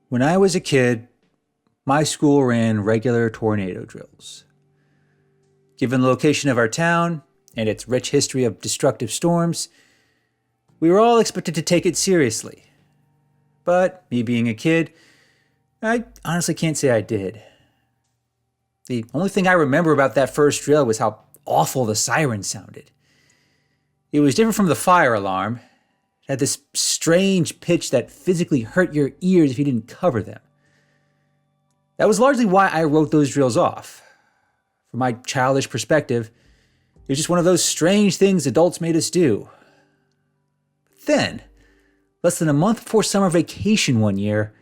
When I was a kid, my school ran regular tornado drills. Given the location of our town and its rich history of destructive storms, we were all expected to take it seriously. But me being a kid, I honestly can't say I did. The only thing I remember about that first drill was how awful the siren sounded. It was different from the fire alarm. It had this strange pitch that physically hurt your ears if you didn't cover them. That was largely why I wrote those drills off. From my childish perspective, it was just one of those strange things adults made us do. But then, less than a month before summer vacation one year,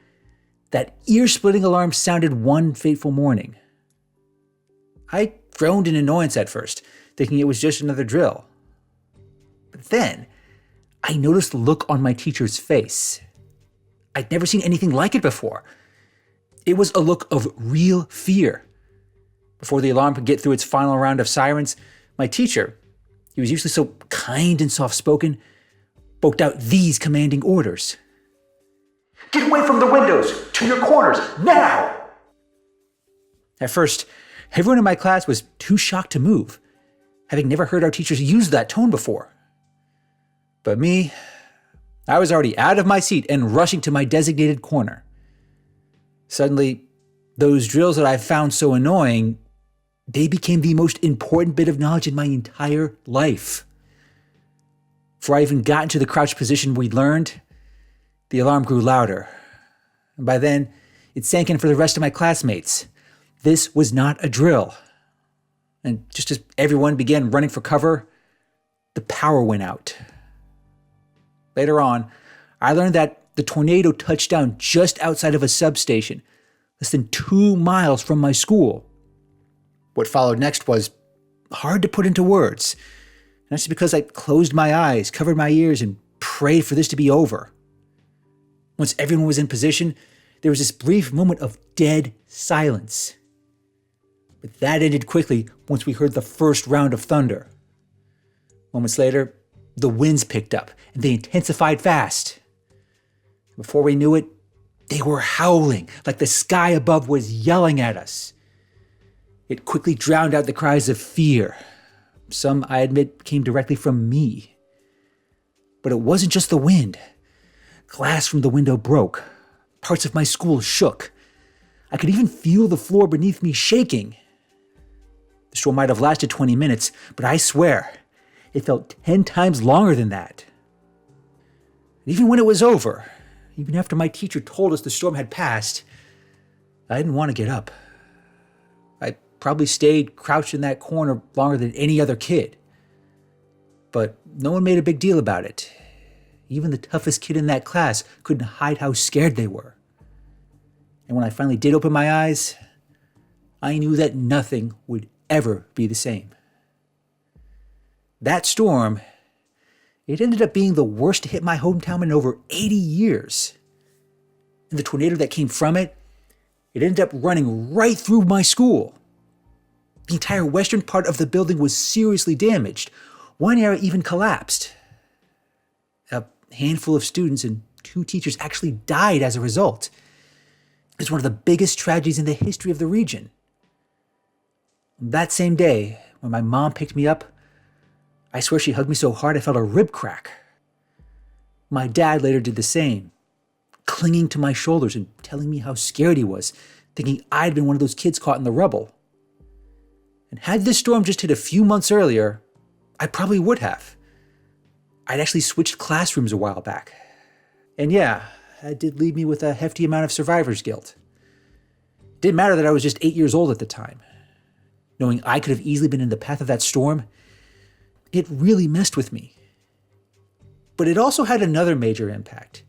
that ear-splitting alarm sounded one fateful morning. I groaned in annoyance at first, thinking it was just another drill. But then, I noticed the look on my teacher's face. I'd never seen anything like it before. It was a look of real fear. Before the alarm could get through its final round of sirens, my teacher, he was usually so kind and soft-spoken, spoke out these commanding orders. "Get away from the windows! To your corners! Now!" At first, everyone in my class was too shocked to move, having never heard our teachers use that tone before. But me, I was already out of my seat and rushing to my designated corner. Suddenly, those drills that I found so annoying, they became the most important bit of knowledge in my entire life. Before I even got into the crouched position we learned, the alarm grew louder. And by then, it sank in for the rest of my classmates. This was not a drill. And just as everyone began running for cover, the power went out. Later on, I learned that the tornado touched down just outside of a substation, less than 2 miles from my school. What followed next was hard to put into words. And that's because I closed my eyes, covered my ears, and prayed for this to be over. Once everyone was in position, there was this brief moment of dead silence. But that ended quickly once we heard the first round of thunder. Moments later, the winds picked up, and they intensified fast. Before we knew it, they were howling, like the sky above was yelling at us. It quickly drowned out the cries of fear. Some, I admit, came directly from me. But it wasn't just the wind. Glass from the window broke. Parts of my school shook. I could even feel the floor beneath me shaking. The storm might have lasted 20 minutes, but I swear, it felt 10 times longer than that. And even when it was over, even after my teacher told us the storm had passed, I didn't want to get up. I probably stayed crouched in that corner longer than any other kid. But no one made a big deal about it. Even the toughest kid in that class couldn't hide how scared they were. And when I finally did open my eyes, I knew that nothing would ever be the same. That storm, it ended up being the worst to hit my hometown in over 80 years. And the tornado that came from it, it ended up running right through my school. The entire western part of the building was seriously damaged. One area even collapsed. A handful of students and 2 teachers actually died as a result. It's one of the biggest tragedies in the history of the region. That same day, when my mom picked me up, I swear she hugged me so hard I felt a rib crack. My dad later did the same, clinging to my shoulders and telling me how scared he was, thinking I'd been one of those kids caught in the rubble. And had this storm just hit a few months earlier, I probably would have. I'd actually switched classrooms a while back. And yeah, that did leave me with a hefty amount of survivor's guilt. It didn't matter that I was just 8 years old at the time. Knowing I could have easily been in the path of that storm, it really messed with me. But it also had another major impact.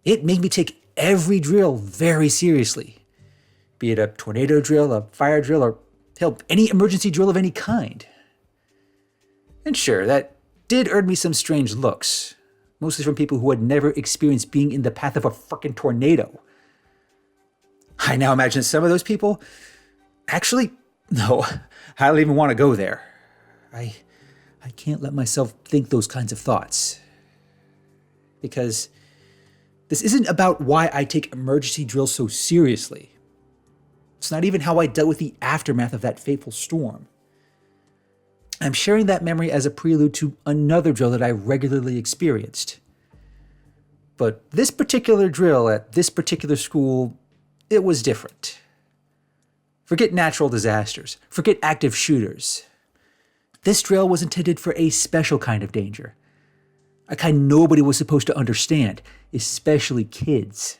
It made me take every drill very seriously. Be it a tornado drill, a fire drill, or hell, any emergency drill of any kind. And sure, that did earn me some strange looks, mostly from people who had never experienced being in the path of a frickin' tornado. I now imagine some of those people, actually, no, I don't even want to go there. I can't let myself think those kinds of thoughts. Because This isn't about why I take emergency drills so seriously. It's not even how I dealt with the aftermath of that fateful storm. I'm sharing that memory as a prelude to another drill that I regularly experienced. But this particular drill at this particular school, it was different. Forget natural disasters. Forget active shooters. This drill was intended for a special kind of danger. A kind nobody was supposed to understand, especially kids.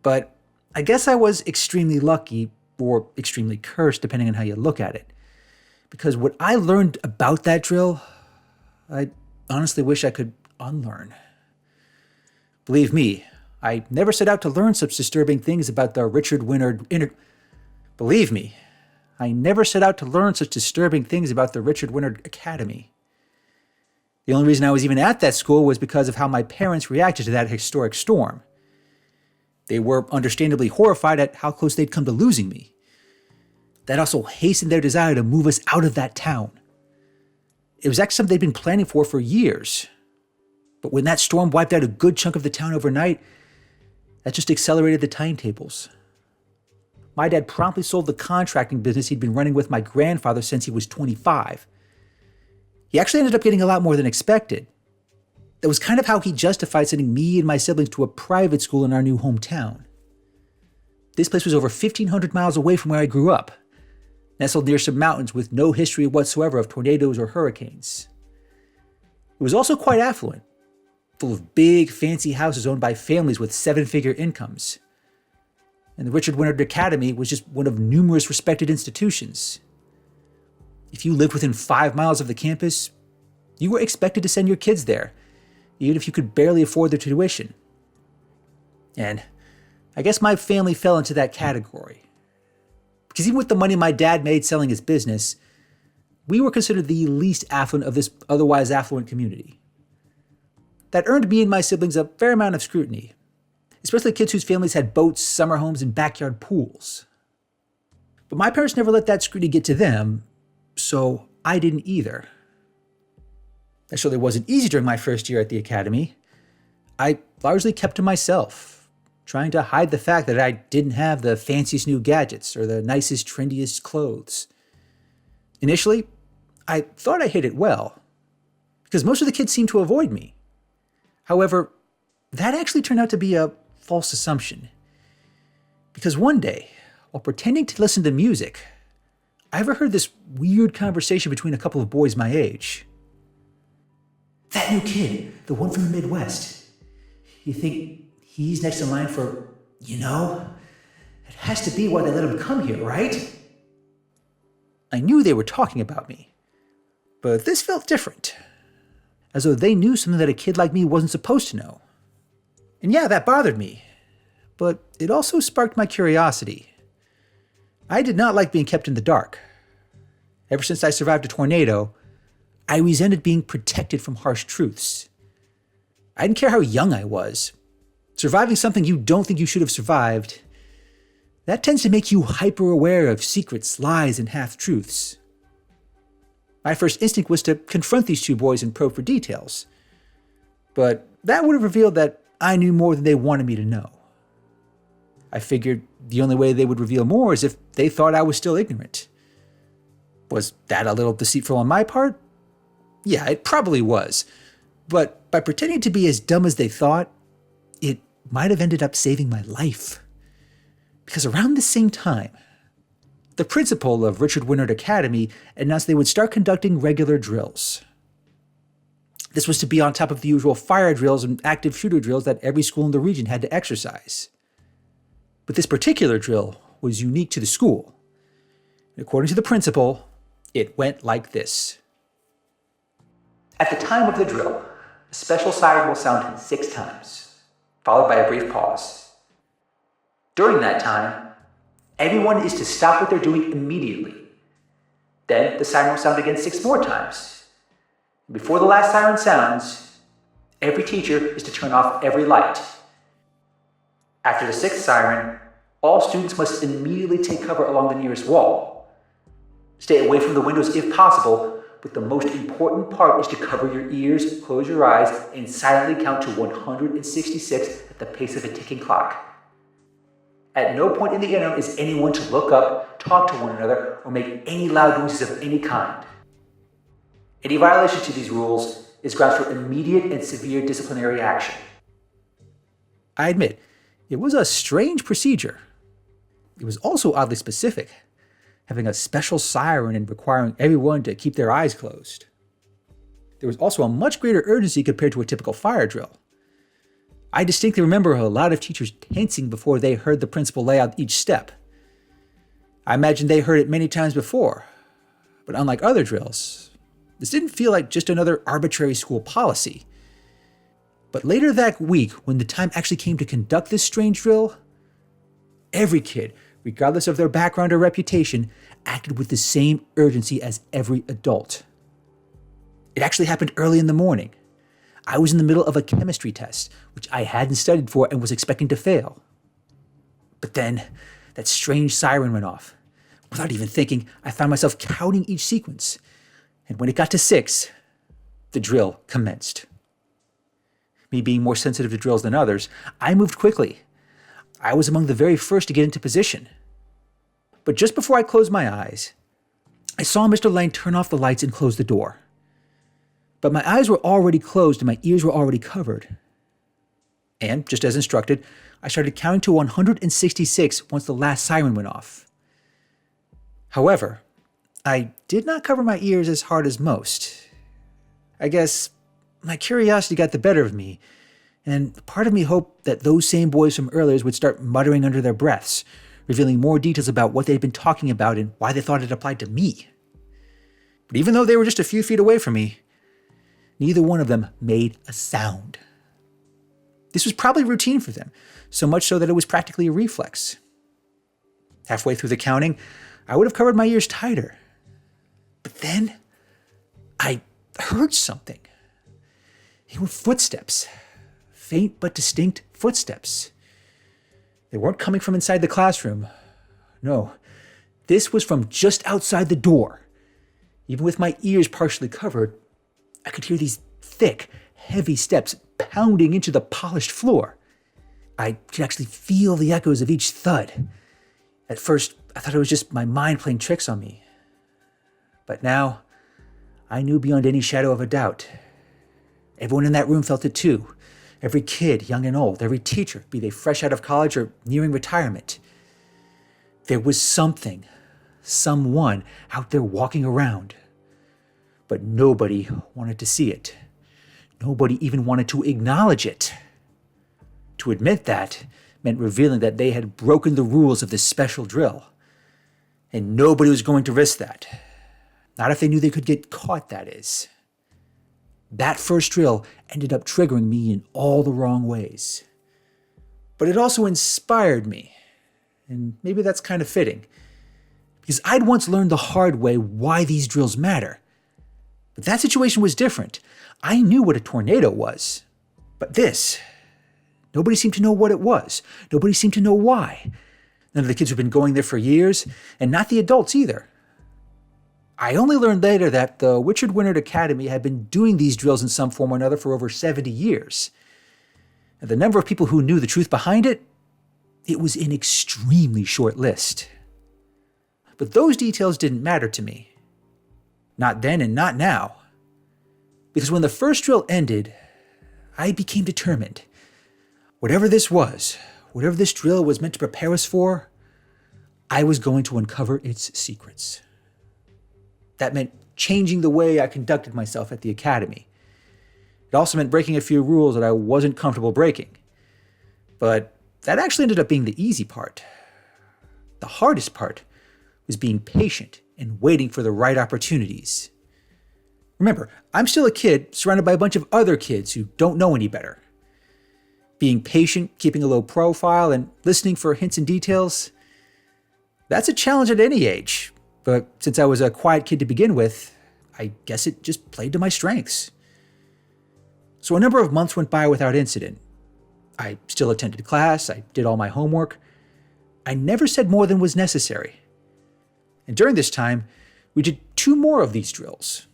But I guess I was extremely lucky, or extremely cursed, depending on how you look at it. Because what I learned about that drill, I honestly wish I could unlearn. Believe me, I never set out to learn such disturbing things about the Richard Winard Believe me, I never set out to learn such disturbing things about the Richard Winard Academy. The only reason I was even at that school was because of how my parents reacted to that historic storm. They were understandably horrified at how close they'd come to losing me. That also hastened their desire to move us out of that town. It was actually something they'd been planning for years. But when that storm wiped out a good chunk of the town overnight, that just accelerated the timetables. My dad promptly sold the contracting business he'd been running with my grandfather since he was 25. He actually ended up getting a lot more than expected. That was kind of how he justified sending me and my siblings to a private school in our new hometown. This place was over 1,500 miles away from where I grew up, nestled near some mountains with no history whatsoever of tornadoes or hurricanes. It was also quite affluent, full of big, fancy houses owned by families with seven-figure incomes. And the Richard Winard Academy was just one of numerous respected institutions. If you lived within 5 miles of the campus, you were expected to send your kids there, even if you could barely afford their tuition. And I guess my family fell into that category. Because even with the money my dad made selling his business, we were considered the least affluent of this otherwise affluent community. That earned me and my siblings a fair amount of scrutiny, especially kids whose families had boats, summer homes, and backyard pools. But my parents never let that scrutiny get to them, so I didn't either. That surely wasn't easy during my first year at the academy. I largely kept to myself, trying to hide the fact that I didn't have the fanciest new gadgets or the nicest, trendiest clothes. Initially, I thought I hid it well, because most of the kids seemed to avoid me. However, that actually turned out to be a false assumption. Because one day, while pretending to listen to music, I overheard this weird conversation between a couple of boys my age. That new kid, the one from the Midwest, you think he's next in line for, It has to be why they let him come here, right? I knew they were talking about me, but this felt different, as though they knew something that a kid like me wasn't supposed to know. And yeah, that bothered me, but it also sparked my curiosity. I did not like being kept in the dark. Ever since I survived a tornado, I resented being protected from harsh truths. I didn't care how young I was. Surviving something you don't think you should have survived, that tends to make you hyper-aware of secrets, lies, and half-truths. My first instinct was to confront these two boys and probe for details, but that would have revealed that I knew more than they wanted me to know. I figured the only way they would reveal more is if they thought I was still ignorant. Was that a little deceitful on my part? Yeah, it probably was. But by pretending to be as dumb as they thought, it might have ended up saving my life. Because around the same time, the principal of Richard Winard Academy announced they would start conducting regular drills. This was to be on top of the usual fire drills and active shooter drills that every school in the region had to exercise. But this particular drill was unique to the school. And according to the principal, it went like this. At the time of the drill, a special siren will sound 6 times, followed by a brief pause. During that time, everyone is to stop what they're doing immediately. Then the siren will sound again 6 more times. Before the last siren sounds, every teacher is to turn off every light. After the 6th siren, all students must immediately take cover along the nearest wall. Stay away from the windows if possible, but the most important part is to cover your ears, close your eyes, and silently count to 166 at the pace of a ticking clock. At no point in the interim is anyone to look up, talk to one another, or make any loud noises of any kind. Any violation to these rules is grounds for immediate and severe disciplinary action. I admit, it was a strange procedure. It was also oddly specific, having a special siren and requiring everyone to keep their eyes closed. There was also a much greater urgency compared to a typical fire drill. I distinctly remember a lot of teachers tensing before they heard the principal lay out each step. I imagine they heard it many times before, but unlike other drills, this didn't feel like just another arbitrary school policy. But later that week, when the time actually came to conduct this strange drill, every kid, regardless of their background or reputation, acted with the same urgency as every adult. It actually happened early in the morning. I was in the middle of a chemistry test, which I hadn't studied for and was expecting to fail. But then, that strange siren went off. Without even thinking, I found myself counting each sequence. And when it got to 6, the drill commenced. Me being more sensitive to drills than others, I moved quickly. I was among the very first to get into position. But just before I closed my eyes, I saw Mr. Lang turn off the lights and close the door. But my eyes were already closed and my ears were already covered. And, just as instructed, I started counting to 166 once the last siren went off. However, I did not cover my ears as hard as most. I guess my curiosity got the better of me, and part of me hoped that those same boys from earlier would start muttering under their breaths, revealing more details about what they'd been talking about and why they thought it applied to me. But even though they were just a few feet away from me, neither one of them made a sound. This was probably routine for them, so much so that it was practically a reflex. Halfway through the counting, I would have covered my ears tighter. But then, I heard something. They were footsteps. Faint but distinct footsteps. They weren't coming from inside the classroom. No, this was from just outside the door. Even with my ears partially covered, I could hear these thick, heavy steps pounding into the polished floor. I could actually feel the echoes of each thud. At first, I thought it was just my mind playing tricks on me. But now, I knew beyond any shadow of a doubt. Everyone in that room felt it too. Every kid, young and old, every teacher, be they fresh out of college or nearing retirement. There was something, someone out there walking around. But nobody wanted to see it. Nobody even wanted to acknowledge it. To admit that meant revealing that they had broken the rules of this special drill. And nobody was going to risk that. Not if they knew they could get caught, that is. That first drill ended up triggering me in all the wrong ways. But it also inspired me. And maybe that's kind of fitting. Because I'd once learned the hard way why these drills matter. But that situation was different. I knew what a tornado was. But this, nobody seemed to know what it was. Nobody seemed to know why. None of the kids who've been going there for years, and not the adults either. I only learned later that the Richard Wynard Academy had been doing these drills in some form or another for over 70 years. And the number of people who knew the truth behind it, it was an extremely short list. But those details didn't matter to me. Not then and not now. Because when the first drill ended, I became determined. Whatever this was, whatever this drill was meant to prepare us for, I was going to uncover its secrets. That meant changing the way I conducted myself at the academy. It also meant breaking a few rules that I wasn't comfortable breaking. But that actually ended up being the easy part. The hardest part was being patient and waiting for the right opportunities. Remember, I'm still a kid surrounded by a bunch of other kids who don't know any better. Being patient, keeping a low profile, and listening for hints and details, that's a challenge at any age. But since I was a quiet kid to begin with, I guess it just played to my strengths. So a number of months went by without incident. I still attended class, I did all my homework. I never said more than was necessary. And during this time, we did 2 more of these drills.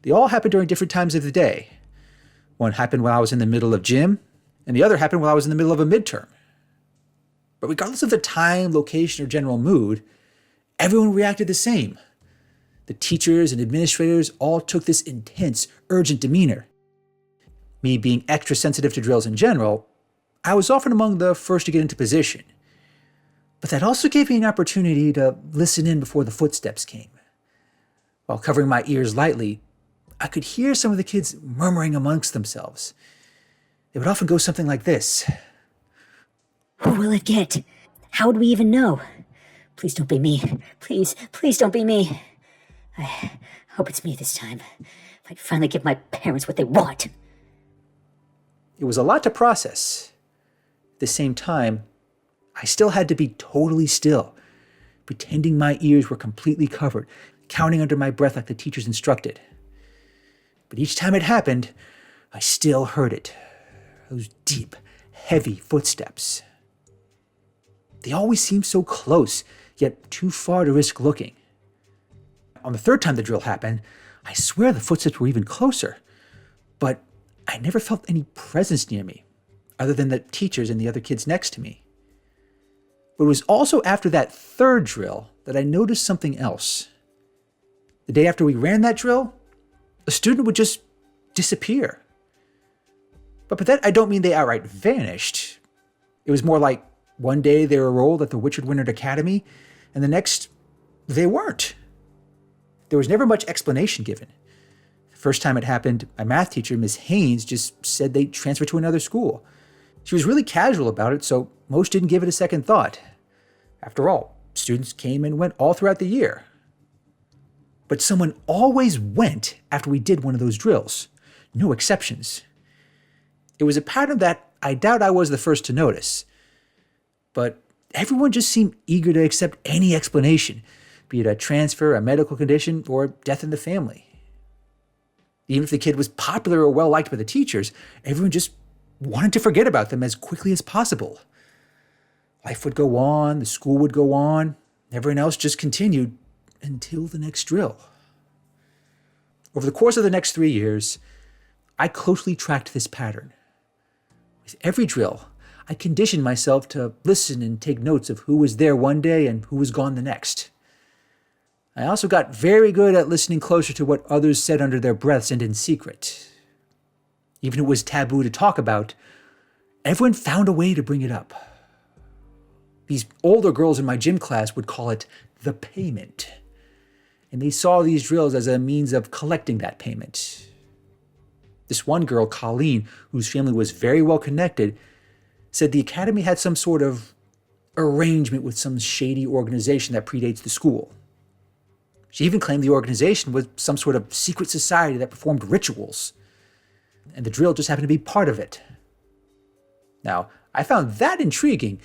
They all happened during different times of the day. One happened while I was in the middle of gym, and the other happened while I was in the middle of a midterm. But regardless of the time, location, or general mood, everyone reacted the same. The teachers and administrators all took this intense, urgent demeanor. Me being extra sensitive to drills in general, I was often among the first to get into position. But that also gave me an opportunity to listen in before the footsteps came. While covering my ears lightly, I could hear some of the kids murmuring amongst themselves. It would often go something like this. Who will it get? How would we even know? Please don't be me. Please don't be me. I hope it's me this time. If I finally give my parents what they want. It was a lot to process. At the same time, I still had to be totally still, pretending my ears were completely covered, counting under my breath like the teachers instructed. But each time it happened, I still heard it. Those deep, heavy footsteps. They always seemed so close, yet too far to risk looking. On the third time the drill happened, I swear the footsteps were even closer, but I never felt any presence near me, other than the teachers and the other kids next to me. But it was also after that third drill that I noticed something else. The day after we ran that drill, a student would just disappear. But by that, I don't mean they outright vanished. It was more like one day they were enrolled at the Richard Wyndham Academy, and the next, they weren't. There was never much explanation given. The first time it happened, my math teacher, Miss Haynes, just said they transferred to another school. She was really casual about it, so most didn't give it a second thought. After all, students came and went all throughout the year. But someone always went after we did one of those drills. No exceptions. It was a pattern that I doubt I was the first to notice. But everyone just seemed eager to accept any explanation, be it a transfer, a medical condition, or death in the family. Even if the kid was popular or well-liked by the teachers, everyone just wanted to forget about them as quickly as possible. Life would go on, the school would go on, everyone else just continued until the next drill. Over the course of the next 3 years, I closely tracked this pattern. With every drill, I conditioned myself to listen and take notes of who was there one day and who was gone the next. I also got very good at listening closer to what others said under their breaths and in secret. Even if it was taboo to talk about, everyone found a way to bring it up. These older girls in my gym class would call it the payment. And they saw these drills as a means of collecting that payment. This one girl, Colleen, whose family was very well connected, said the academy had some sort of arrangement with some shady organization that predates the school. She even claimed the organization was some sort of secret society that performed rituals. And the drill just happened to be part of it. Now, I found that intriguing,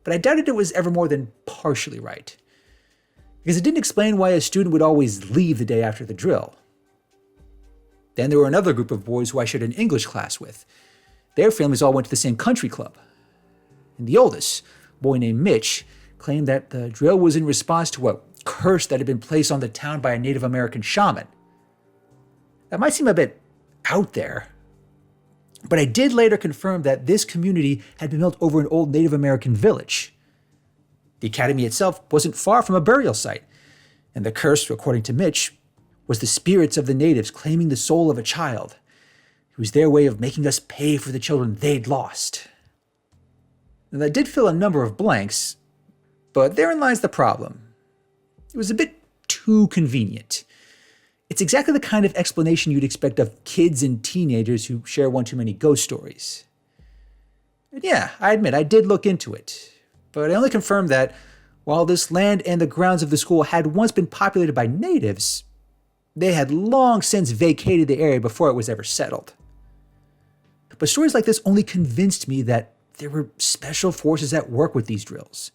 but I doubted it was ever more than partially right. Because it didn't explain why a student would always leave the day after the drill. Then there were another group of boys who I shared an English class with. Their families all went to the same country club. And the oldest, a boy named Mitch, claimed that the drill was in response to a curse that had been placed on the town by a Native American shaman. That might seem a bit out there, but I did later confirm that this community had been built over an old Native American village. The academy itself wasn't far from a burial site, and the curse, according to Mitch, was the spirits of the natives claiming the soul of a child. It was their way of making us pay for the children they'd lost. And that did fill a number of blanks, but therein lies the problem. It was a bit too convenient. It's exactly the kind of explanation you'd expect of kids and teenagers who share one too many ghost stories. And yeah, I admit I did look into it, but I only confirmed that while this land and the grounds of the school had once been populated by natives, they had long since vacated the area before it was ever settled. But stories like this only convinced me that there were special forces at work with these drills.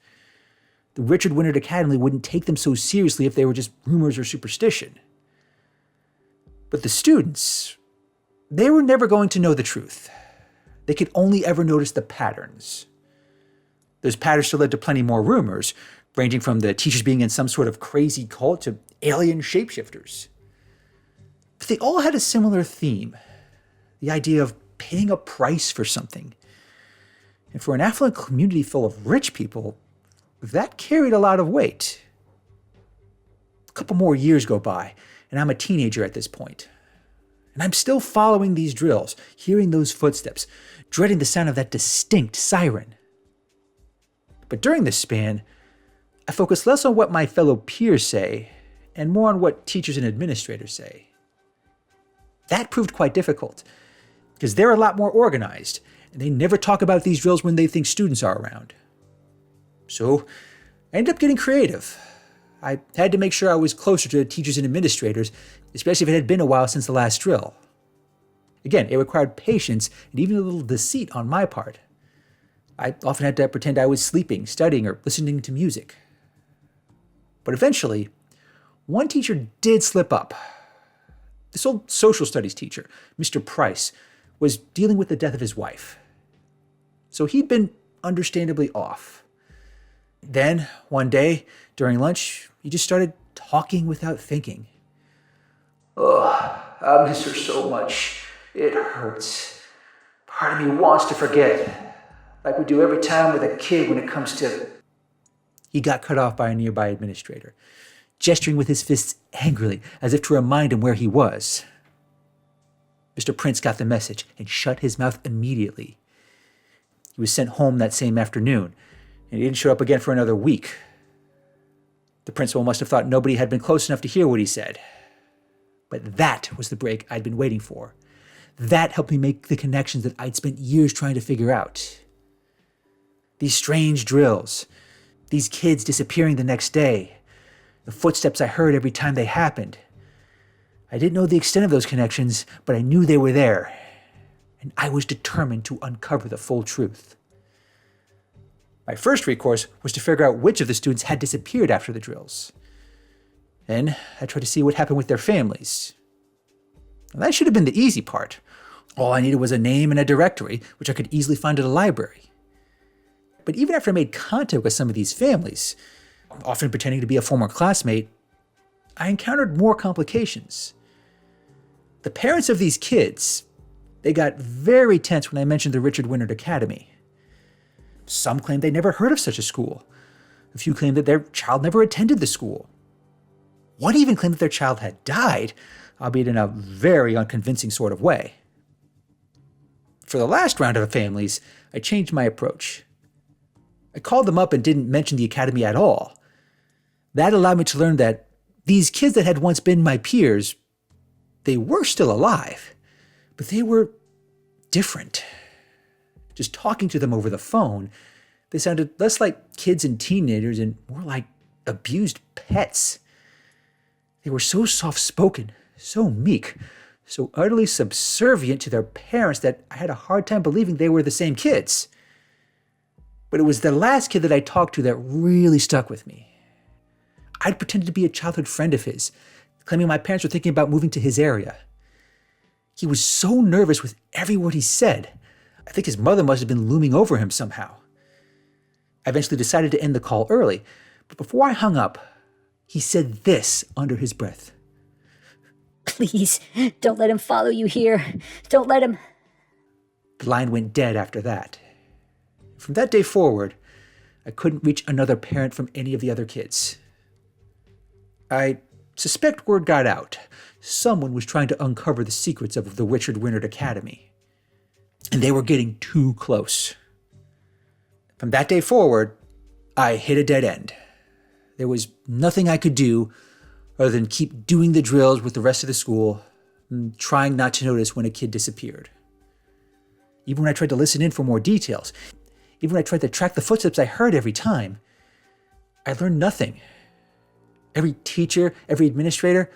The Richard Wyndham Academy wouldn't take them so seriously if they were just rumors or superstition. But the students, they were never going to know the truth. They could only ever notice the patterns. Those patterns still led to plenty more rumors, ranging from the teachers being in some sort of crazy cult to alien shapeshifters. But they all had a similar theme, the idea of paying a price for something. And for an affluent community full of rich people, that carried a lot of weight. A couple more years go by, and I'm a teenager at this point. And I'm still following these drills, hearing those footsteps, dreading the sound of that distinct siren. But during this span, I focus less on what my fellow peers say and more on what teachers and administrators say. That proved quite difficult, because they're a lot more organized, and they never talk about these drills when they think students are around. So I ended up getting creative. I had to make sure I was closer to teachers and administrators, especially if it had been a while since the last drill. Again, it required patience and even a little deceit on my part. I often had to pretend I was sleeping, studying, or listening to music. But eventually, one teacher did slip up. This old social studies teacher, Mr. Price, was dealing with the death of his wife. So he'd been understandably off. Then, one day, during lunch, he just started talking without thinking. "Oh, I miss her so much. It hurts. Part of me wants to forget, like we do every time with a kid when it comes to..." He got cut off by a nearby administrator, gesturing with his fists angrily as if to remind him where he was. Mr. Prince got the message and shut his mouth immediately. He was sent home that same afternoon, and he didn't show up again for another week. The principal must have thought nobody had been close enough to hear what he said. But that was the break I'd been waiting for. That helped me make the connections that I'd spent years trying to figure out. These strange drills, these kids disappearing the next day, the footsteps I heard every time they happened. I didn't know the extent of those connections, but I knew they were there. And I was determined to uncover the full truth. My first recourse was to figure out which of the students had disappeared after the drills. Then I tried to see what happened with their families. Now, that should have been the easy part. All I needed was a name and a directory, which I could easily find at a library. But even after I made contact with some of these families, often pretending to be a former classmate, I encountered more complications. The parents of these kids, they got very tense when I mentioned the Richard Wynard Academy. Some claimed they'd never heard of such a school. A few claimed that their child never attended the school. One even claimed that their child had died, albeit in a very unconvincing sort of way. For the last round of families, I changed my approach. I called them up and didn't mention the academy at all. That allowed me to learn that these kids that had once been my peers, they were still alive, but they were different. Just talking to them over the phone, they sounded less like kids and teenagers and more like abused pets. They were so soft-spoken, so meek, so utterly subservient to their parents that I had a hard time believing they were the same kids. But it was the last kid that I talked to that really stuck with me. I'd pretended to be a childhood friend of his, claiming my parents were thinking about moving to his area. He was so nervous with every word he said. I think his mother must have been looming over him somehow. I eventually decided to end the call early, but before I hung up, he said this under his breath. Please, don't let him follow you here. Don't let him... The line went dead after that. From that day forward, I couldn't reach another parent from any of the other kids. I suspect word got out. Someone was trying to uncover the secrets of the Richard Wynard Academy. And they were getting too close. From that day forward, I hit a dead end. There was nothing I could do other than keep doing the drills with the rest of the school and trying not to notice when a kid disappeared. Even when I tried to listen in for more details, even when I tried to track the footsteps I heard every time, I learned nothing. Every teacher, every administrator,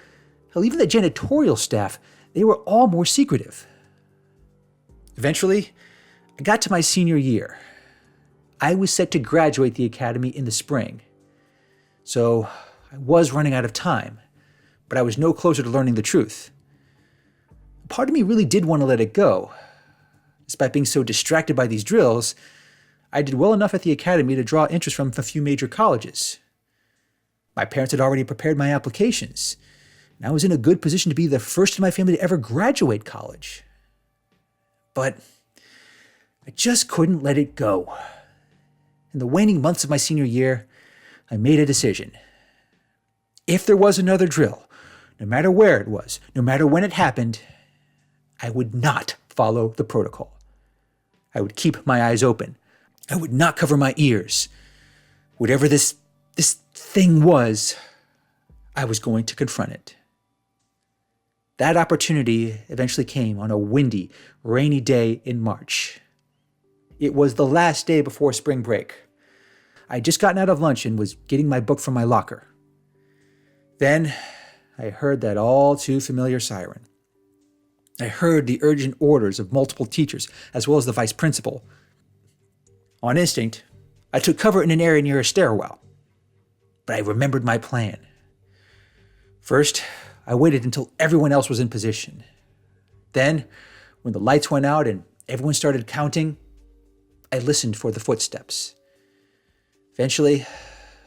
hell, even the janitorial staff, they were all more secretive. Eventually, I got to my senior year. I was set to graduate the academy in the spring. So I was running out of time, but I was no closer to learning the truth. Part of me really did want to let it go. Despite being so distracted by these drills, I did well enough at the academy to draw interest from a few major colleges. My parents had already prepared my applications. And I was in a good position to be the first in my family to ever graduate college. But I just couldn't let it go. In the waning months of my senior year, I made a decision. If there was another drill, no matter where it was, no matter when it happened, I would not follow the protocol. I would keep my eyes open. I would not cover my ears. Whatever this thing was, I was going to confront it. That opportunity eventually came on a windy, rainy day in March. It was the last day before spring break. I had just gotten out of lunch and was getting my book from my locker. Then I heard that all too familiar siren. I heard the urgent orders of multiple teachers, as well as the vice principal. On instinct, I took cover in an area near a stairwell. But I remembered my plan. First, I waited until everyone else was in position. Then, when the lights went out and everyone started counting, I listened for the footsteps. Eventually,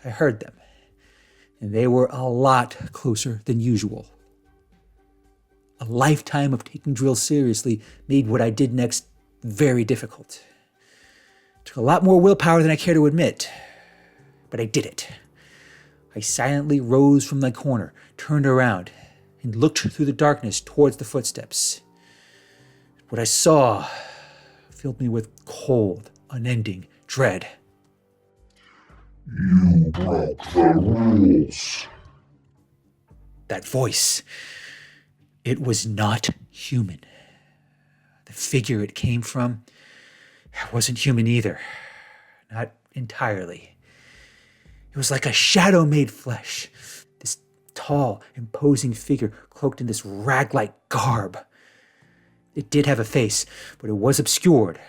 I heard them, and they were a lot closer than usual. A lifetime of taking drills seriously made what I did next very difficult. It took a lot more willpower than I care to admit, but I did it. I silently rose from my corner, turned around, and looked through the darkness towards the footsteps. What I saw filled me with cold, unending dread. You broke the rules. That voice, it was not human. The figure it came from wasn't human either. Not entirely. It was like a shadow made flesh. This tall, imposing figure cloaked in this rag-like garb. It did have a face, but it was obscured.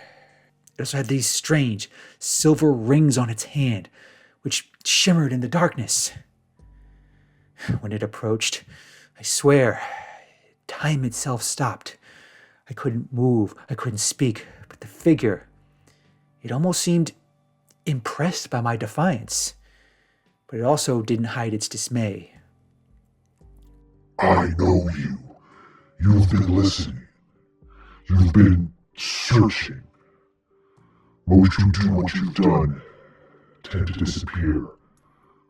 It also had these strange silver rings on its hand, which shimmered in the darkness. When it approached, I swear, time itself stopped. I couldn't move, I couldn't speak, but the figure, it almost seemed impressed by my defiance, but it also didn't hide its dismay. I know you. You've been listening. You've been searching. Most who do what you've done tend to disappear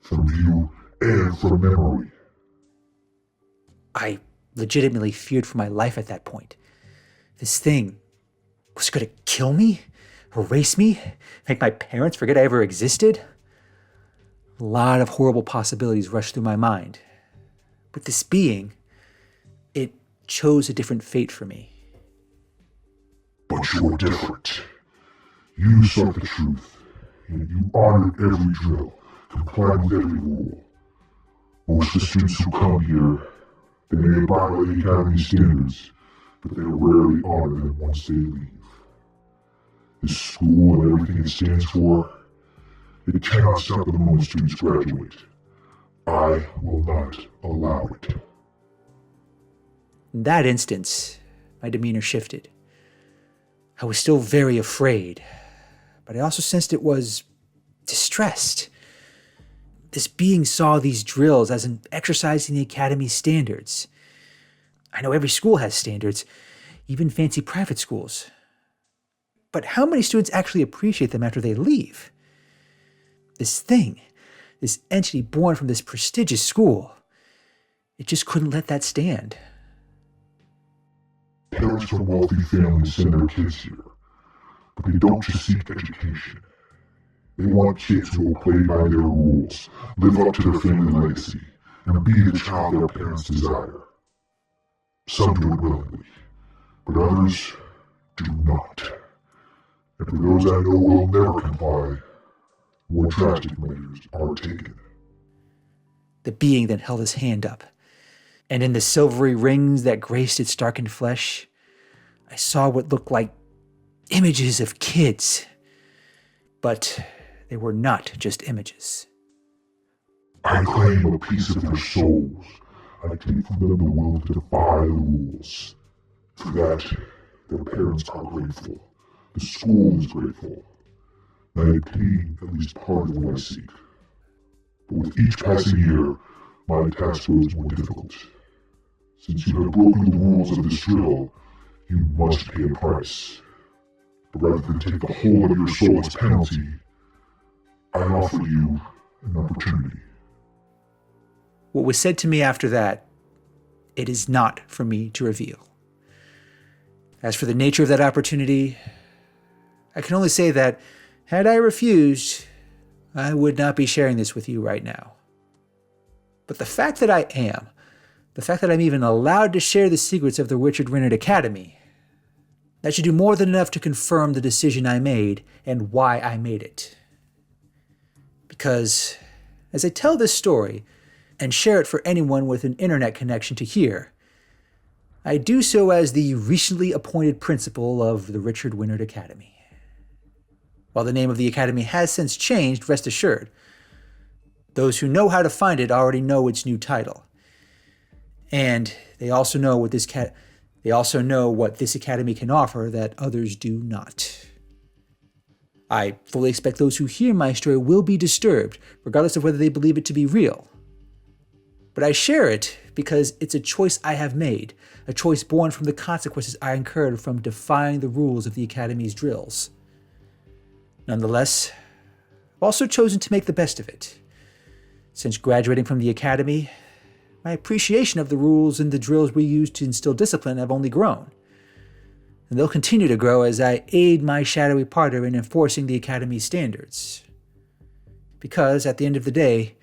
from view and from memory. I legitimately feared for my life at that point. This thing was going to kill me, erase me, make my parents forget I ever existed. A lot of horrible possibilities rushed through my mind. But this being, it chose a different fate for me. But you're different. You sought the truth, and you honored every drill, complied with every rule. Most of the students who come here, they may abide by the Academy standards, but they rarely honor them once they leave. This school and everything it stands for, it cannot stop the moment students graduate. I will not allow it. In that instance, my demeanor shifted. I was still very afraid, but I also sensed it was distressed. This being saw these drills as an exercise in the Academy's standards. I know every school has standards, even fancy private schools. But how many students actually appreciate them after they leave? This thing, this entity born from this prestigious school, it just couldn't let that stand. Parents from wealthy families send their kids here, but they don't just seek education. They want kids who will play by their rules, live up to their family legacy, and be the child their parents desire. Some do it willingly, but others do not. And for those I know will never comply, more drastic measures are taken. The being then held his hand up, and in the silvery rings that graced its darkened flesh, I saw what looked like images of kids. But they were not just images. I claim a piece of their souls. I take from them the will to defy the rules. For that, their parents are grateful. The school is grateful. I obtain at least part of what I seek. But with each passing year, my task grows more difficult. Since you have broken the rules of this drill, you must pay a price. But rather than take the whole of your soul as penalty, I offer you an opportunity. What was said to me after that, it is not for me to reveal. As for the nature of that opportunity, I can only say that, had I refused, I would not be sharing this with you right now. But the fact that I am, the fact that I'm even allowed to share the secrets of the Richard Renard Academy, that should do more than enough to confirm the decision I made and why I made it. Because as I tell this story and share it for anyone with an internet connection to hear, I do so as the recently appointed principal of the Richard Renard Academy. While the name of the academy has since changed, rest assured, those who know how to find it already know its new title. And they also know what this academy can offer that others do not. I fully expect those who hear my story will be disturbed, regardless of whether they believe it to be real. But I share it because it's a choice I have made, a choice born from the consequences I incurred from defying the rules of the academy's drills. Nonetheless, I've also chosen to make the best of it. Since graduating from the academy, my appreciation of the rules and the drills we use to instill discipline have only grown. And they'll continue to grow as I aid my shadowy partner in enforcing the academy's standards. Because, at the end of the day,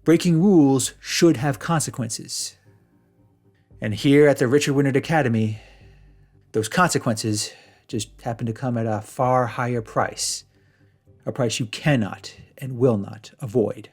breaking rules should have consequences. And here at the Richard Renard Academy, those consequences just happen to come at a far higher price. A price you cannot and will not avoid.